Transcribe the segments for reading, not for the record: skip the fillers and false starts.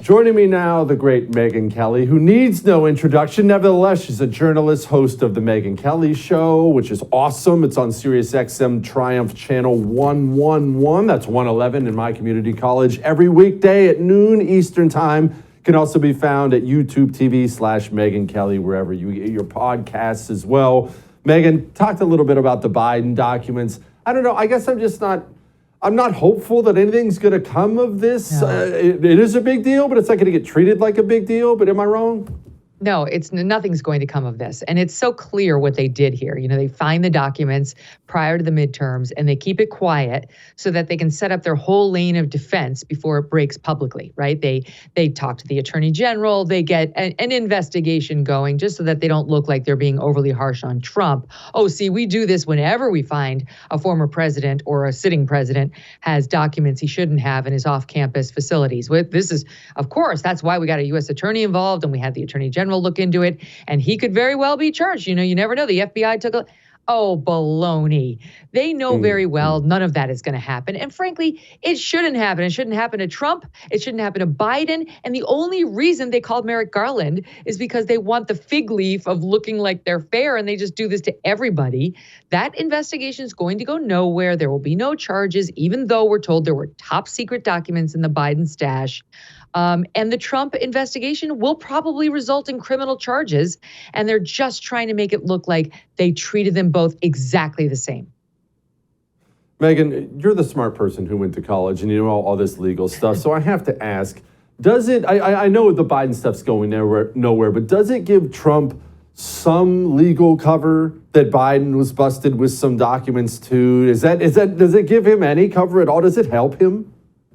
Joining me now, the great Megyn Kelly, who needs no introduction. Nevertheless, she's a journalist, host of the Megyn Kelly Show, which is awesome. It's on SiriusXM Triumph Channel 111. That's 111 in my community college. Every weekday at noon Eastern Time. Can also be found at YouTube TV/Megyn Kelly, wherever you get your podcasts as well. Megyn, talked a little bit about the Biden documents. I don't know. I guess I'm not hopeful that anything's going to come of this. No. It is a big deal, but it's not going to get treated like a big deal. But am I wrong? No, nothing's going to come of this. And it's so clear what they did here. You know, they find the documents prior to the midterms and they keep it quiet so that they can set up their whole lane of defense before it breaks publicly, right? They talk to the attorney general, they get an investigation going just so that they don't look like they're being overly harsh on Trump. Oh, see, we do this whenever we find a former president or a sitting president has documents he shouldn't have in his off-campus facilities. This is, of course, that's why we got a U.S. attorney involved and we had the attorney general look into it, and he could very well be charged. You know, you never know. The FBI took a... Oh, baloney. They know very well none of that is going to happen. And frankly, it shouldn't happen. It shouldn't happen to Trump. It shouldn't happen to Biden. And the only reason they called Merrick Garland is because they want the fig leaf of looking like they're fair, and they just do this to everybody. That investigation is going to go nowhere. There will be no charges, even though we're told there were top secret documents in the Biden stash. And the Trump investigation will probably result in criminal charges. And they're just trying to make it look like they treated them both exactly the same. Megyn, you're the smart person who went to college and you know all this legal stuff. So I have to ask, does it, I know the Biden stuff's going nowhere, but does it give Trump some legal cover that Biden was busted with some documents too? Does it give him any cover at all? Does it help him?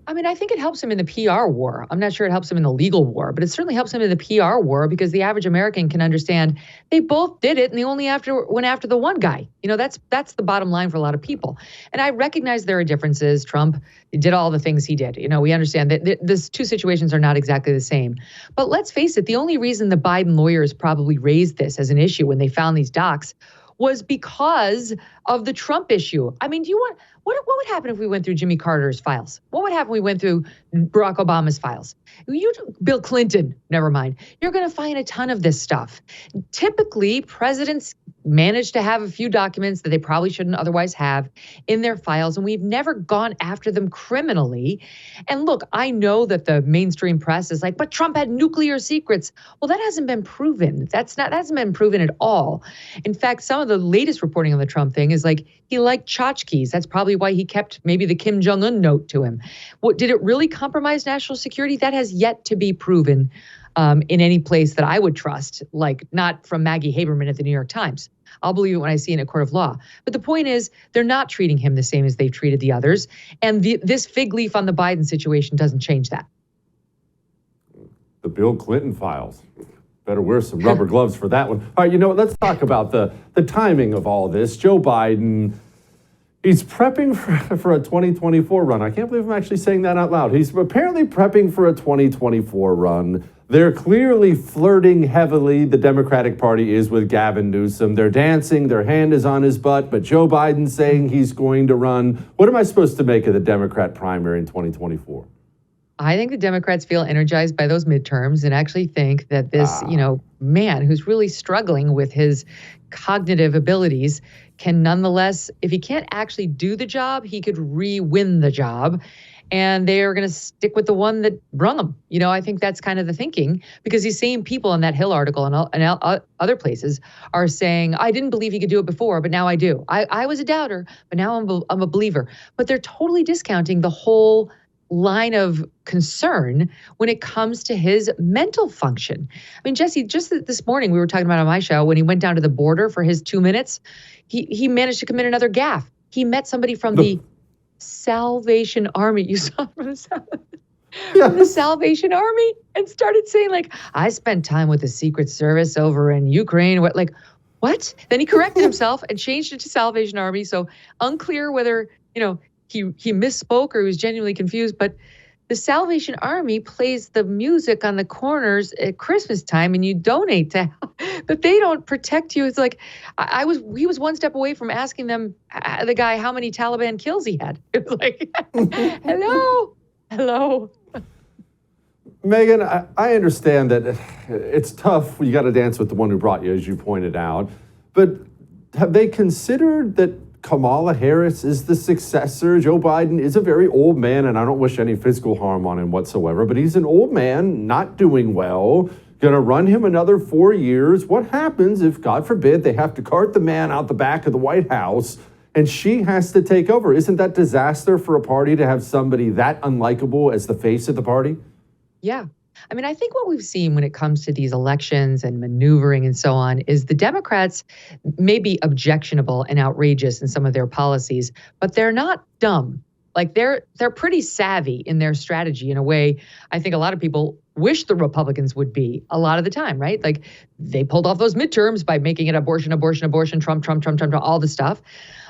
I mean, I think it helps him in the PR war. I'm not sure it helps him in the legal war, but it certainly helps him in the PR war because the average American can understand they both did it and they only went after the one guy. You know, that's the bottom line for a lot of people. And I recognize there are differences. Trump did all the things he did. You know, we understand that these two situations are not exactly the same. But let's face it, the only reason the Biden lawyers probably raised this as an issue when they found these docs was because of the Trump issue. I mean, what would happen if we went through Jimmy Carter's files? What would happen if we went through Barack Obama's files? Bill Clinton, never mind. You're going to find a ton of this stuff. Typically, presidents manage to have a few documents that they probably shouldn't otherwise have in their files, and we've never gone after them criminally. And look, I know that the mainstream press is like, but Trump had nuclear secrets. Well, that hasn't been proven. That hasn't been proven at all. In fact, some of the latest reporting on the Trump thing is like he liked tchotchkes. That's probably why he kept maybe the Kim Jong-un note to him. Did it really compromise national security? That has yet to be proven in any place that I would trust, like not from Maggie Haberman at the New York Times. I'll believe it when I see it in a court of law. But the point is, they're not treating him the same as they've treated the others. And this fig leaf on the Biden situation doesn't change that. The Bill Clinton files. Better wear some rubber gloves for that one. All right, you know what? Let's talk about the timing of all this. Joe Biden, he's prepping for a 2024 run. I can't believe I'm actually saying that out loud. He's apparently prepping for a 2024 run. They're clearly flirting heavily, the Democratic Party is, with Gavin Newsom. They're dancing, their hand is on his butt, but Joe Biden's saying he's going to run. What am I supposed to make of the Democrat primary in 2024? I think the Democrats feel energized by those midterms and actually think that this, man who's really struggling with his cognitive abilities can nonetheless, if he can't actually do the job, he could re-win the job. And they are going to stick with the one that brung him. You know, I think that's kind of the thinking, because these same people in that Hill article and other places are saying, I didn't believe he could do it before, but now I do. I was a doubter, but now I'm a believer. But they're totally discounting the whole line of concern when it comes to his mental function. I mean, Jesse, just this morning we were talking about on my show, when he went down to the border for his 2 minutes, he managed to commit another gaffe. He met somebody from the Salvation Army. You saw from the Salvation Army, and started saying, like, I spent time with the Secret Service over in Ukraine. What? Then he corrected himself and changed it to Salvation Army. So unclear whether, he misspoke or he was genuinely confused. But the Salvation Army plays the music on the corners at Christmas time, and you donate to help, but they don't protect you. It's like, he was one step away from asking them, the guy, how many Taliban kills he had. It was like, hello. Megyn, I understand that it's tough. You got to dance with the one who brought you, as you pointed out. But have they considered that Kamala Harris is the successor? Joe Biden is a very old man, and I don't wish any physical harm on him whatsoever, but he's an old man, not doing well, going to run him another 4 years. What happens if, God forbid, they have to cart the man out the back of the White House and she has to take over? Isn't that disaster for a party to have somebody that unlikable as the face of the party? Yeah. I mean, I think what we've seen when it comes to these elections and maneuvering and so on is the Democrats may be objectionable and outrageous in some of their policies, but they're not dumb. Like they're pretty savvy in their strategy in a way I think a lot of people wish the Republicans would be a lot of the time, right? Like they pulled off those midterms by making it abortion, Trump, all the stuff.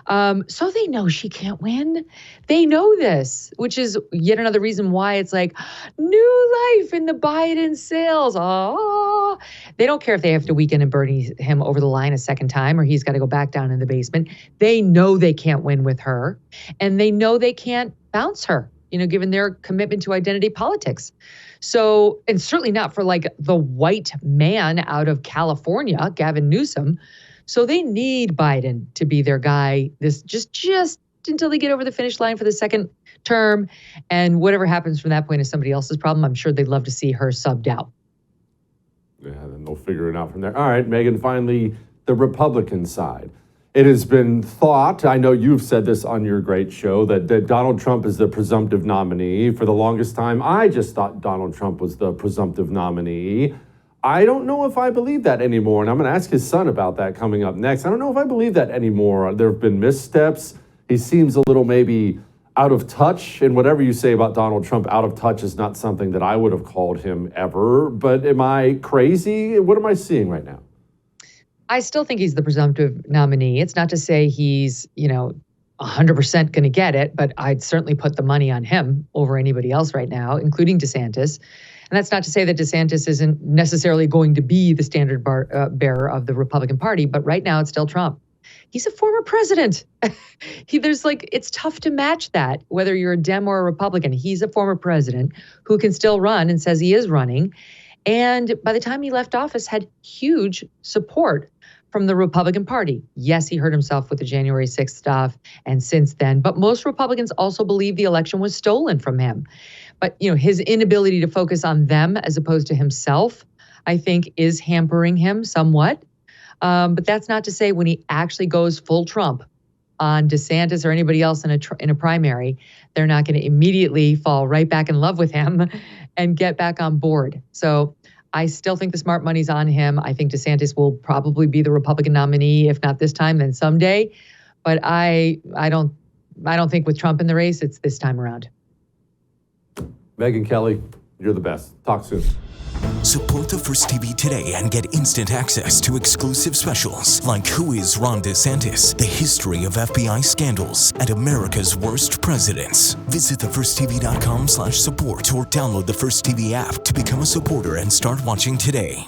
So they know she can't win. They know this, which is yet another reason why it's like new life in the Biden sails. Oh, they don't care if they have to weaken and Bernie him over the line a second time or he's got to go back down in the basement. They know they can't win with her and they know they can't bounce her, given their commitment to identity politics. So, and certainly not for like the white man out of California, Gavin Newsom. So they need Biden to be their guy this just until they get over the finish line for the second term. And whatever happens from that point is somebody else's problem. I'm sure they'd love to see her subbed out. Yeah, then they'll figure it out from there. All right, Megyn, finally, the Republican side. It has been thought, I know you've said this on your great show, that Donald Trump is the presumptive nominee. For the longest time, I just thought Donald Trump was the presumptive nominee. I don't know if I believe that anymore, and I'm going to ask his son about that coming up next. I don't know if I believe that anymore. There have been missteps. He seems a little maybe out of touch, and whatever you say about Donald Trump, out of touch is not something that I would have called him ever. But am I crazy? What am I seeing right now? I still think he's the presumptive nominee. It's not to say he's, 100% going to get it, but I'd certainly put the money on him over anybody else right now, including DeSantis. And that's not to say that DeSantis isn't necessarily going to be the standard bearer of the Republican Party, but right now it's still Trump. He's a former president. It's tough to match that, whether you're a Dem or a Republican. He's a former president who can still run and says he is running. And by the time he left office, had huge support from the Republican Party. Yes, he hurt himself with the January 6th stuff and since then, but most Republicans also believe the election was stolen from him. But, his inability to focus on them as opposed to himself, I think, is hampering him somewhat. But that's not to say when he actually goes full Trump on DeSantis or anybody else in a primary, they're not going to immediately fall right back in love with him and get back on board. So I still think the smart money's on him. I think DeSantis will probably be the Republican nominee, if not this time, then someday. But I don't think with Trump in the race, it's this time around. Megyn Kelly, you're the best. Talk soon. Support the First TV today and get instant access to exclusive specials like Who is Ron DeSantis, the history of FBI scandals, and America's worst presidents. Visit thefirsttv.com/support or download the First TV app to become a supporter and start watching today.